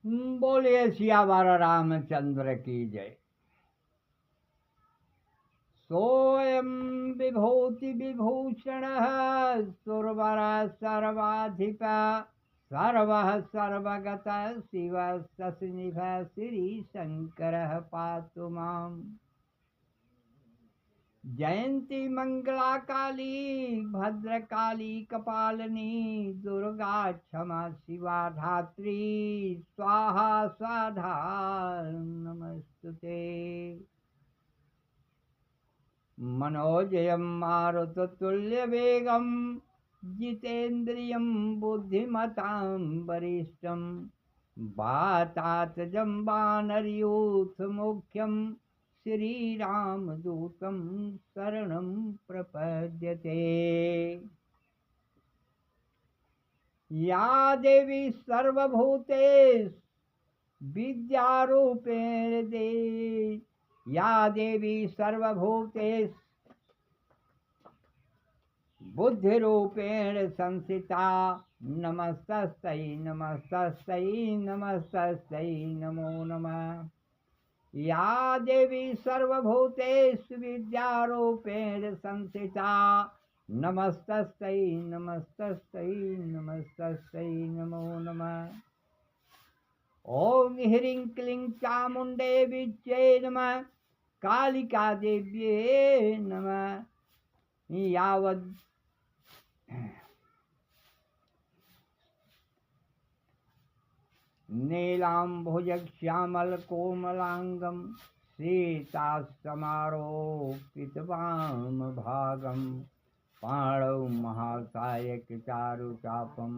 बोलिए सियावर रामचंद्र की जय। सोयम विभूति विभूषण सुरवर सर्वाधिप सर्व सर्वगत शिव सनिभ श्री शंकर पातु माम। जयंती मंगला काली भद्रकाली कपालिनी दुर्गा क्षमा शिवा धात्री स्वाहा स्वाधा नमस्तुते। मनोजयं मारुततुल्यवेगं जितेन्द्रियं बुद्धिमतां वरिष्ठं वातात्मजं वानरयूथमुख्यं श्रीरामदूतं शरणं प्रपद्यते। या देवी सर्वभूतेषु विद्यारूपेण या देवी सर्वभूतेषु बुद्धिरूपेण संस्थिता नमस्तस्यै नमस्तस्यै नमस्तस्यै नमो नमः। या देवी सर्वभूतेषु विद्यारूपेण संस्थिता नमस्तस्यै नमस्तस्यै नमस्तस्यै नमो नमः। ओम ह्रीं क्लीं चामुंडे विद्ये नमः कालिका देव्ये नमः। यावद् नीलाम्भुजश्यामल कोमलांगं सीतासमारोपितवाम भागं पाणौ महाकायकचारुचापं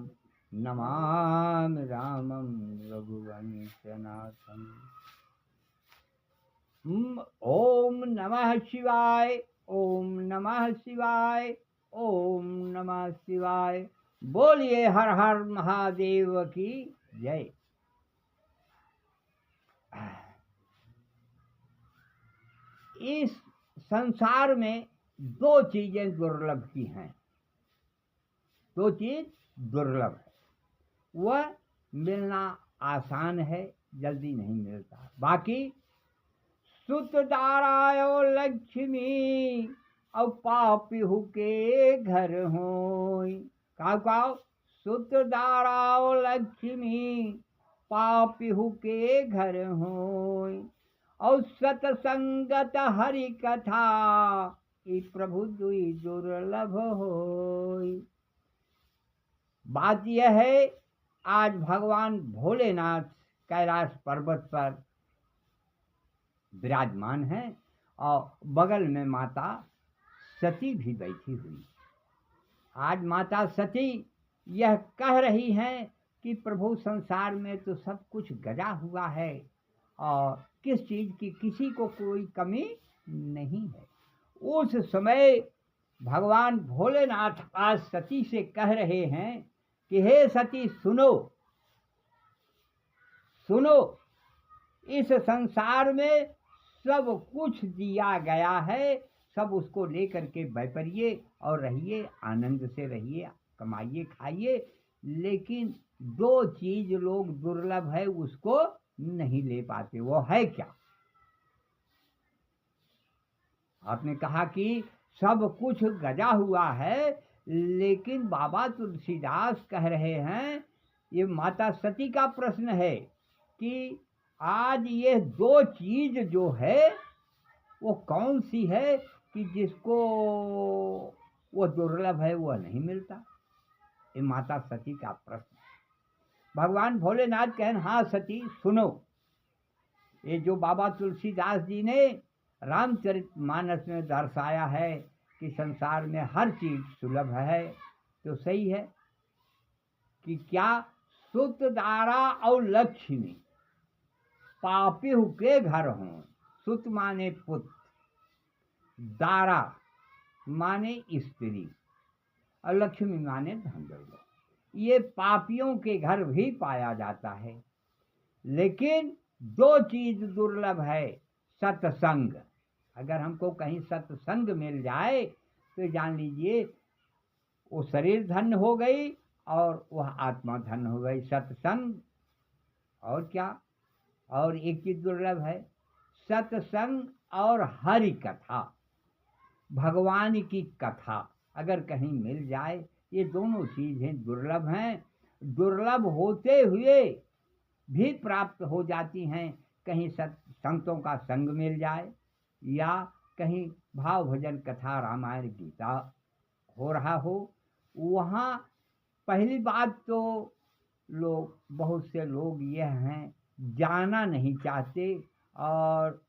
नमामि रामं रघुवंशनाथम्। ओम नमः शिवाय ओम नमः शिवाय ओम नमः शिवाय। बोलिए हर हर महादेव की जय। इस संसार में दो चीजें दुर्लभ की हैं। दो चीज दुर्लभ है, वह मिलना आसान है, जल्दी नहीं मिलता। बाकी सुत दारायो लक्ष्मी और पापिहु के घर होय। काव सुत दारायो लक्ष्मी पापिहु के घर होय। और सतसंगत हरि कथा ई प्रभु दुई दुर्लभ होय। बात यह है, आज भगवान भोलेनाथ कैलाश पर्वत पर विराजमान है और बगल में माता सती भी बैठी हुई। आज माता सती यह कह रही हैं कि प्रभु संसार में तो सब कुछ गजा हुआ है और किस चीज की किसी को कोई कमी नहीं है। उस समय भगवान भोलेनाथ आज सती से कह रहे हैं कि हे सती सुनो सुनो, इस संसार में सब कुछ दिया गया है, सब उसको लेकर के बैठिए और रहिए, आनंद से रहिए, कमाइए खाइए। लेकिन दो चीज लोग दुर्लभ है उसको नहीं ले पाते। वो है क्या? आपने कहा कि सब कुछ गजा हुआ है, लेकिन बाबा तुलसीदास कह रहे हैं, ये माता सती का प्रश्न है कि आज ये दो चीज जो है वो कौन सी है कि जिसको वो दुर्लभ है, वह नहीं मिलता। ये माता सती का प्रश्न है। भगवान भोलेनाथ कहें, हाँ सती सुनो, ये जो बाबा तुलसीदास जी ने रामचरितमानस में दर्शाया है कि संसार में हर चीज सुलभ है, तो सही है कि क्या सुत दारा और लक्ष्मी पापिहु के घर हों। सुत माने पुत्र, दारा माने स्त्री और लक्ष्मी माने धन दौलत। ये पापियों के घर भी पाया जाता है। लेकिन दो चीज दुर्लभ है, सत्संग। अगर हमको कहीं सत्संग मिल जाए तो जान लीजिए वो शरीर धन्य हो गई और वह आत्मा धन्य हो गई। सत्संग और क्या, और एक चीज दुर्लभ है, सत्संग और हरि कथा, भगवान की कथा अगर कहीं मिल जाए, ये दोनों चीजें दुर्लभ हैं। दुर्लभ होते हुए भी प्राप्त हो जाती हैं। कहीं संतों का संग मिल जाए, या कहीं भाव भजन कथा रामायण गीता हो रहा हो, वहाँ पहली बात तो बहुत से लोग यह हैं, जाना नहीं चाहते, और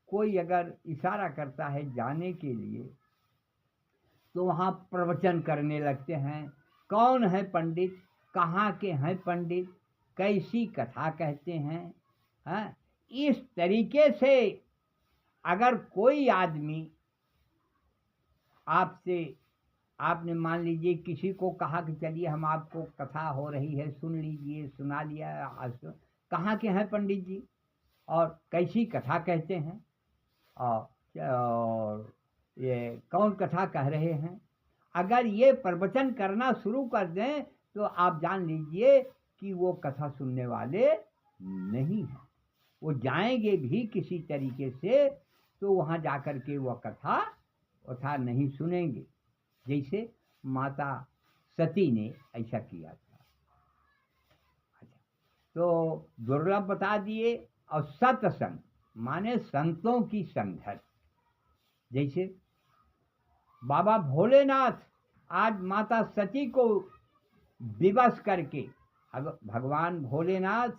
कोई अगर इशारा करता है जाने के लिए तो वहाँ प्रवचन करने लगते हैं। कौन है पंडित, कहाँ के हैं पंडित, कैसी कथा कहते हैं। हाँ, इस तरीके से अगर कोई आदमी आपसे, आपने मान लीजिए किसी को कहा कि चलिए हम आपको कथा हो रही है सुन लीजिए, सुना लिया, आज तो कहाँ के हैं पंडित जी और कैसी कथा कहते हैं, और ये कौन कथा कह रहे हैं, अगर ये प्रवचन करना शुरू कर दें तो आप जान लीजिए कि वो कथा सुनने वाले नहीं हैं। वो जाएंगे भी किसी तरीके से तो वहाँ जाकर के वह कथा नहीं सुनेंगे। जैसे माता सती ने ऐसा किया था। अच्छा, तो दुर्लभ बता दिए। और सत्संग माने संतों की संगत। जैसे बाबा भोलेनाथ आज माता सती को विवश करके भगवान भोलेनाथ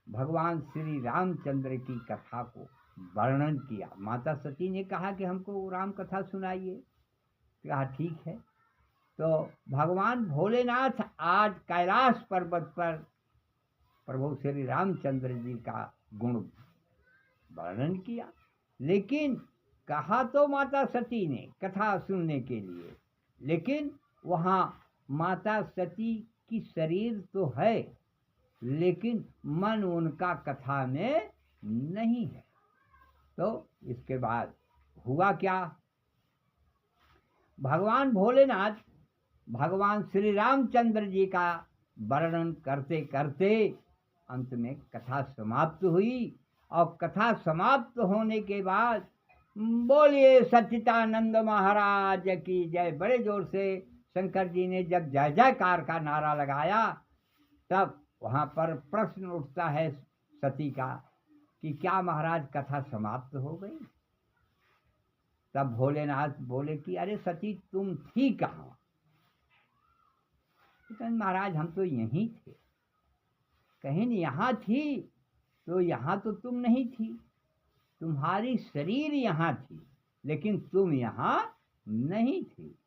भगवान श्री रामचंद्र की कथा को वर्णन किया। माता सती ने कहा कि हमको राम कथा सुनाइए, कहा ठीक है। तो भगवान भोलेनाथ आज कैलाश पर्वत पर प्रभु श्री रामचंद्र जी का गुण वर्णन किया, लेकिन कहा तो माता सती ने कथा सुनने के लिए, लेकिन वहाँ माता सती की शरीर तो है लेकिन मन उनका कथा में नहीं है। तो इसके बाद हुआ क्या, भगवान भोलेनाथ भगवान श्री रामचंद्र जी का वर्णन करते करते अंत में कथा समाप्त हुई। और कथा समाप्त होने के बाद बोलिए सच्चिदानंद महाराज की जय, बड़े जोर से शंकर जी ने जब जय जयकार का नारा लगाया, तब वहाँ पर प्रश्न उठता है सती का कि क्या महाराज कथा समाप्त हो गई। तब भोलेनाथ बोले कि अरे सती तुम थी कहाँ। महाराज हम तो यहीं थे। कहीं यहाँ थी तो यहाँ तो तुम नहीं थी, तुम्हारी शरीर यहाँ थी लेकिन तुम यहाँ नहीं थी।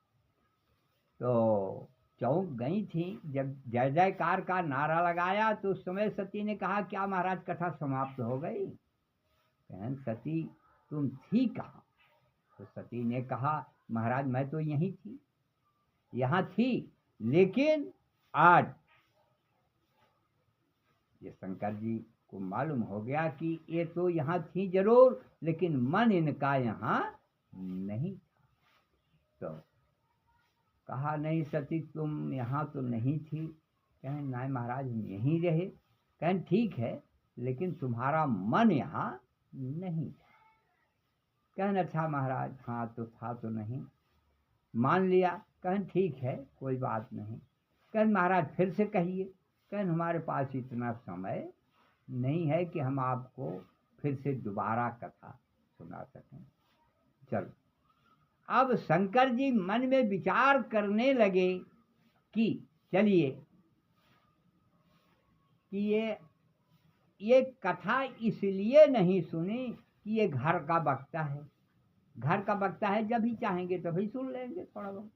तो चौंक गई थी। जब जय जयकार का नारा लगाया तो उस समय सती ने कहा क्या महाराज कथा समाप्त हो गई। कहन सती तुम थी कहाँ। तो सती ने कहा महाराज मैं तो यहीं थी, यहाँ थी, लेकिन आज ये शंकर जी को मालूम हो गया कि ये तो यहाँ थी जरूर लेकिन मन इनका यहाँ नहीं था। तो कहा नहीं सती तुम यहाँ तो नहीं थी। कहें नहीं महाराज हम यहीं रहे। कहें ठीक है लेकिन तुम्हारा मन यहाँ नहीं था। कहन अच्छा महाराज हाँ तो था तो नहीं, मान लिया। कहन ठीक है कोई बात नहीं। कहन महाराज फिर से कहिए। कहन हमारे पास इतना समय नहीं है कि हम आपको फिर से दोबारा कथा सुना सकें। चलो, अब शंकर जी मन में विचार करने लगे कि चलिए कि ये कथा इसलिए नहीं सुनी कि ये घर का वक्ता है। घर का वक्ता है, जब ही चाहेंगे तभी सुन लेंगे थोड़ा बहुत।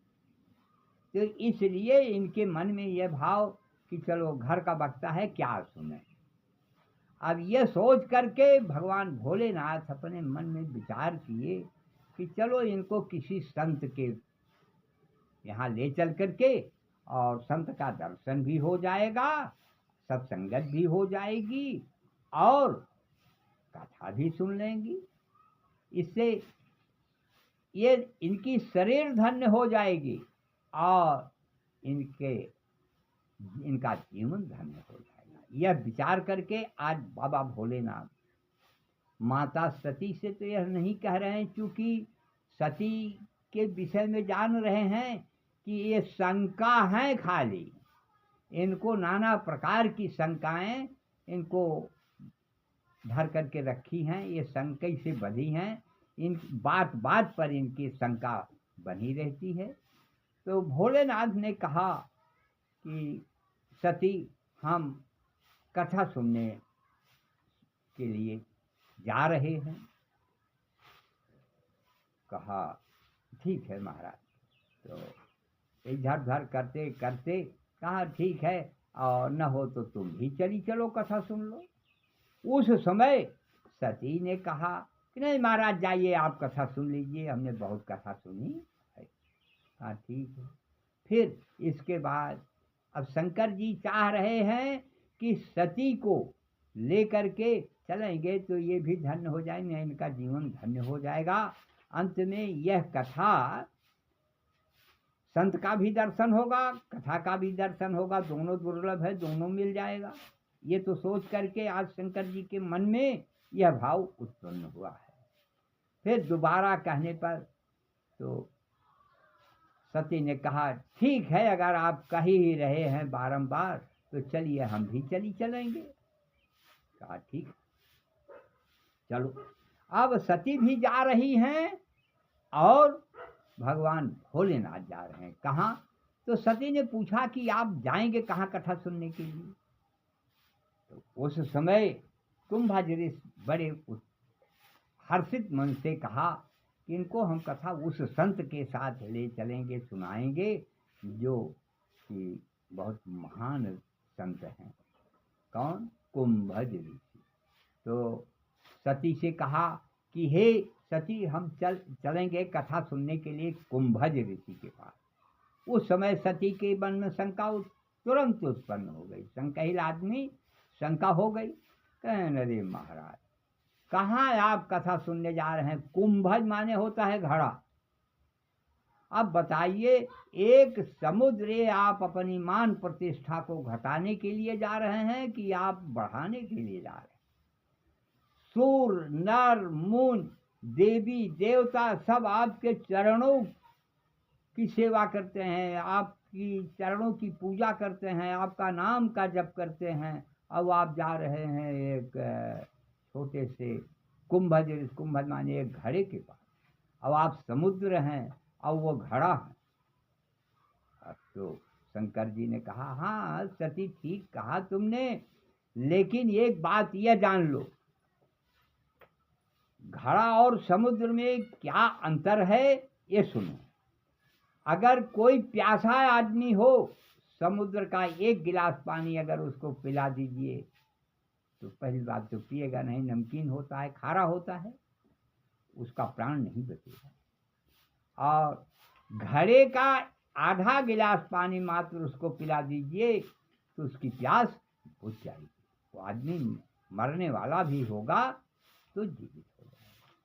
तो इसलिए इनके मन में यह भाव कि चलो घर का वक्ता है क्या सुने। अब ये सोच करके भगवान भोलेनाथ अपने मन में विचार किए कि चलो इनको किसी संत के यहाँ ले चल करके, और संत का दर्शन भी हो जाएगा, सत्संगत भी हो जाएगी और कथा भी सुन लेंगी। इससे ये इनकी शरीर धन्य हो जाएगी और इनका जीवन धन्य हो जाएगा। यह विचार करके आज बाबा भोलेनाथ माता सती से तो यह नहीं कह रहे हैं, क्योंकि सती के विषय में जान रहे हैं कि ये शंका है खाली, इनको नाना प्रकार की शंकाएं इनको धर करके रखी हैं, ये शंका से बधी हैं, इन बात बात पर इनकी शंका बनी रहती है। तो भोलेनाथ ने कहा कि सती हम कथा सुनने के लिए जा रहे हैं। कहा ठीक है महाराज। तो इधर उधर करते करते कहा ठीक है, और न हो तो तुम भी चली चलो कथा सुन लो। उस समय सती ने कहा कि नहीं महाराज जाइए, आप कथा सुन लीजिए, हमने बहुत कथा सुनी है। हाँ ठीक है। फिर इसके बाद अब शंकर जी चाह रहे हैं कि सती को लेकर के चलेंगे तो ये भी धन्य हो जाएंगे, इनका जीवन धन्य हो जाएगा। अंत में यह कथा, संत का भी दर्शन होगा, कथा का भी दर्शन होगा, दोनों दुर्लभ है, दोनों मिल जाएगा। ये तो सोच करके आज शंकर जी के मन में यह भाव उत्पन्न हुआ है। फिर दोबारा कहने पर तो सती ने कहा ठीक है, अगर आप कह ही रहे हैं बारंबार तो चलिए हम भी चलेंगे। कहा ठीक है चलो। अब सती भी जा रही हैं और भगवान भोलेनाथ जा रहे हैं। कहाँ? तो सती ने पूछा कि आप जाएंगे कहाँ कथा सुनने के लिए? तो उस समय कुंभा बड़े हर्षित मन से कहा कि इनको हम कथा उस संत के साथ ले चलेंगे, सुनाएंगे, जो कि बहुत महान संत हैं। कौन? कुंभज ऋषि। तो सती से कहा कि हे सती, हम चलेंगे कथा सुनने के लिए कुंभज ऋषि के पास। उस समय सती के मन में शंका तुरंत उत्पन्न हो गई। शंकाहीन आदमी शंका हो गई। कहने अरे महाराज, कहाँ आप कथा सुनने जा रहे हैं? कुंभज माने होता है घड़ा। अब बताइए, एक समुद्र आप अपनी मान प्रतिष्ठा को घटाने के लिए जा रहे हैं कि आप बढ़ाने के लिए जा रहे हैं? सूर नर मुन देवी देवता सब आपके चरणों की सेवा करते हैं, आपकी चरणों की पूजा करते हैं, आपका नाम का जप करते हैं। अब आप जा रहे हैं एक छोटे से कुंभज माने एक घड़े के पास। अब आप समुद्र हैं और वो घड़ा है। अब तो शंकर जी ने कहा हाँ सती, ठीक कहा तुमने, लेकिन एक बात यह जान लो, घड़ा और समुद्र में क्या अंतर है ये सुनो। अगर कोई प्यासा आदमी हो, समुद्र का एक गिलास पानी अगर उसको पिला दीजिए तो पहली बात तो पिएगा नहीं, नमकीन होता है, खारा होता है, उसका प्राण नहीं बचेगा। और घड़े का आधा गिलास पानी मात्र उसको पिला दीजिए तो उसकी प्यास बुझ जाएगी, वो आदमी मरने वाला भी होगा तो जीवित हो जाएगा।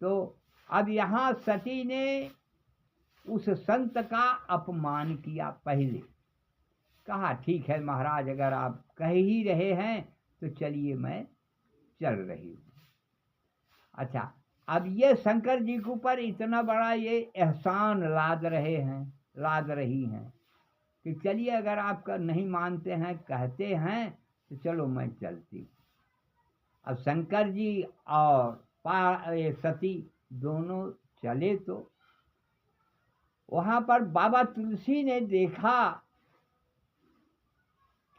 तो अब यहाँ सती ने उस संत का अपमान किया। पहले कहा ठीक है महाराज, अगर आप कह ही रहे हैं तो चलिए मैं चल रही हूँ। अच्छा, अब ये शंकर जी के ऊपर इतना बड़ा ये एहसान लाद रही हैं कि चलिए अगर आप नहीं मानते हैं, कहते हैं तो चलो मैं चलती हूँ। अब शंकर जी और सती दोनों चले तो वहाँ पर बाबा तुलसी ने देखा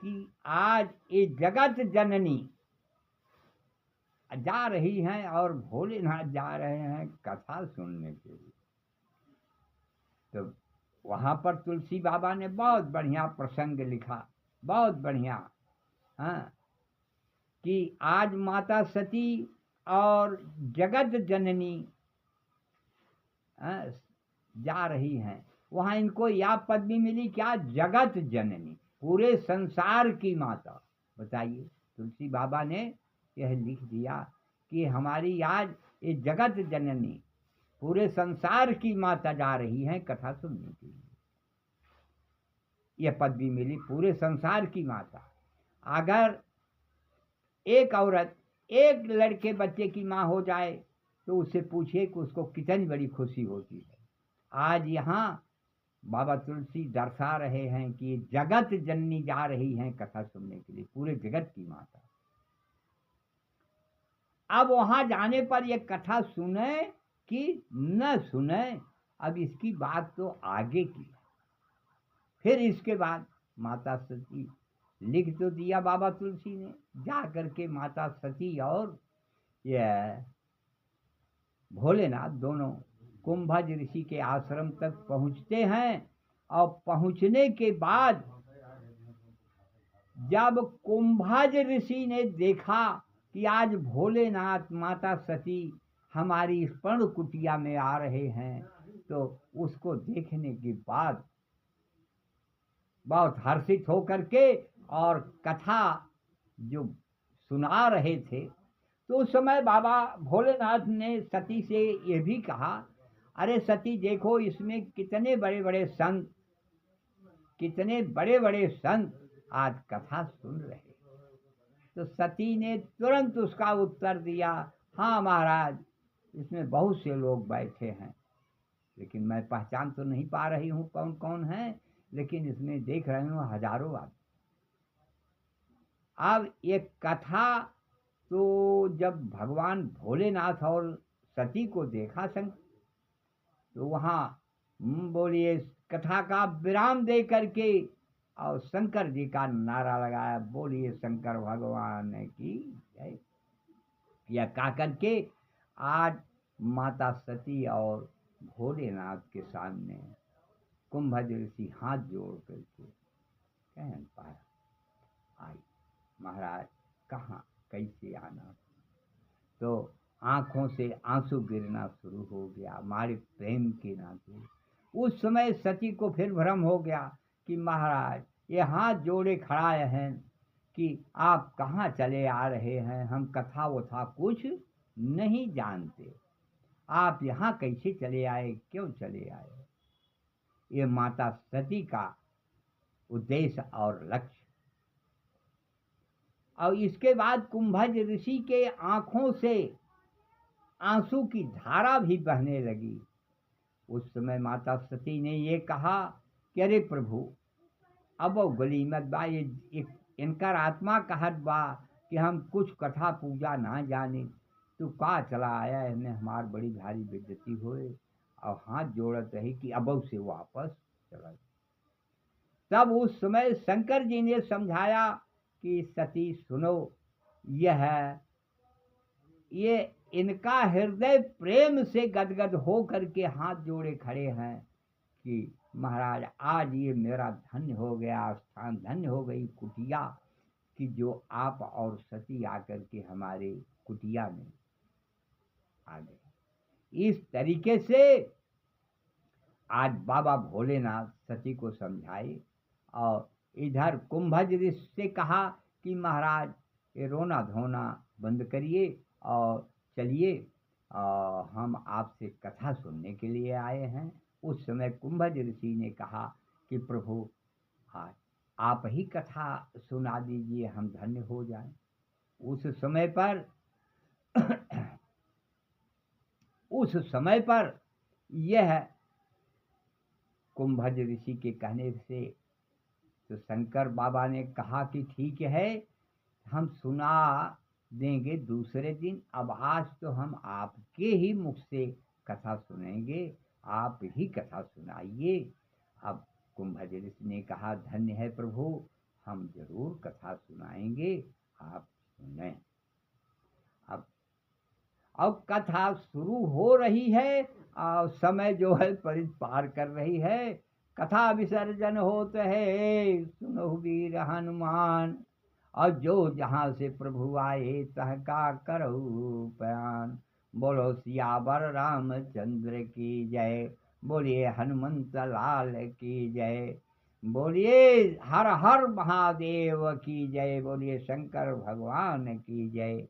कि आज ये जगत जननी जा रही हैं और भोलेनाथ जा रहे हैं कथा सुनने के लिए। तो वहाँ पर तुलसी बाबा ने बहुत बढ़िया प्रसंग लिखा, बहुत बढ़िया, हाँ, कि आज माता सती और जगत जननी जा रही हैं। वहाँ इनको यह पदवी मिली क्या? जगत जननी, पूरे संसार की माता। बताइए, तुलसी बाबा ने यह लिख दिया कि हमारी आज ये जगत जननी, पूरे संसार की माता जा रही हैं कथा सुनने के लिए। यह पदवी मिली पूरे संसार की माता। अगर एक औरत एक लड़के बच्चे की माँ हो जाए तो उससे पूछिए कि उसको कितनी बड़ी खुशी होती है। आज यहाँ बाबा तुलसी दर्शा रहे हैं कि जगत जननी जा रही हैं कथा सुनने के लिए, पूरे जगत की माता। अब वहां जाने पर ये कथा सुने कि न सुने, अब इसकी बात तो आगे की। फिर इसके बाद माता सती लिख तो दिया बाबा तुलसी ने, जा करके माता सती और यह भोलेनाथ दोनों कुंभज ऋषि के आश्रम तक पहुंचते हैं। और पहुंचने के बाद जब कुंभज ऋषि ने देखा कि आज भोलेनाथ माता सती हमारी पर्ण कुटिया में आ रहे हैं, तो उसको देखने के बाद बहुत हर्षित होकर के और कथा जो सुना रहे थे, तो उस समय बाबा भोलेनाथ ने सती से ये भी कहा, अरे सती देखो इसमें कितने बड़े बड़े संत, कितने बड़े बड़े संत आज कथा सुन रहे। तो सती ने तुरंत उसका उत्तर दिया, हाँ महाराज, इसमें बहुत से लोग बैठे हैं, लेकिन मैं पहचान तो नहीं पा रही हूँ कौन कौन है, लेकिन इसमें देख रही हूँ हजारों आदमी। अब ये कथा तो जब भगवान भोलेनाथ और सती को देखा शंकर, तो वहाँ बोलिए कथा का विराम दे करके और शंकर जी का नारा लगाया, बोलिए शंकर भगवान की जय। यह कह करके आज माता सती और भोलेनाथ के सामने कुंभज ऋषि हाथ जोड़ करके कह पाया, आई महाराज कहाँ कैसे आना। तो आंखों से आंसू गिरना शुरू हो गया हमारे प्रेम के नाते। उस समय सती को फिर भ्रम हो गया कि महाराज ये हाथ जोड़े खड़ा हैं कि आप कहाँ चले आ रहे हैं, हम कथा वथा कुछ नहीं जानते, आप यहाँ कैसे चले आए, क्यों चले आए। ये माता सती का उद्देश्य और लक्ष्य। और इसके बाद कुंभज ऋषि के आंखों से आंसू की धारा भी बहने लगी। उस समय माता सती ने ये कहा कि अरे प्रभु, अब गलीमत बा, ये इनकर आत्मा कहत बा कि हम कुछ कथा पूजा ना जाने, तू का चला आया, इन्हें हमार बड़ी भारी बेइज्जती होए। और हाथ जोड़त रही कि अब से वापस चला। तब उस समय शंकर जी ने समझाया कि सती सुनो, ये इनका हृदय प्रेम से गदगद हो करके हाथ जोड़े खड़े हैं कि महाराज आज ये मेरा धन्य हो गया स्थान, धन्य हो गई कुटिया कि जो आप और सती आकर के हमारे कुटिया में आ गए। इस तरीके से आज बाबा भोलेनाथ सती को समझाए और इधर कुंभज ऋषि से कहा कि महाराज ये रोना धोना बंद करिए और चलिए, हम आपसे कथा सुनने के लिए आए हैं। उस समय कुंभज ऋषि ने कहा कि प्रभु आज आप ही कथा सुना दीजिए, हम धन्य हो जाएं। उस समय पर यह कुंभज ऋषि के कहने से तो शंकर बाबा ने कहा कि ठीक है, हम सुना देंगे दूसरे दिन, अब आज तो हम आपके ही मुख से कथा सुनेंगे, आप ही कथा सुनाइए। अब कुंभज ऋषि ने कहा धन्य है प्रभु, हम जरूर कथा सुनाएंगे, आप सुने। अब कथा शुरू हो रही है और समय जो है परित पार कर रही है। कथा विसर्जन होते है, सुनो वीर हनुमान, और जो जहाँ से प्रभु आए तह का करहु बयान। बोलो सियावर रामचंद्र की जय, बोलिए हनुमंत लाल की जय, बोलिए हर हर महादेव की जय, बोलिए शंकर भगवान की जय।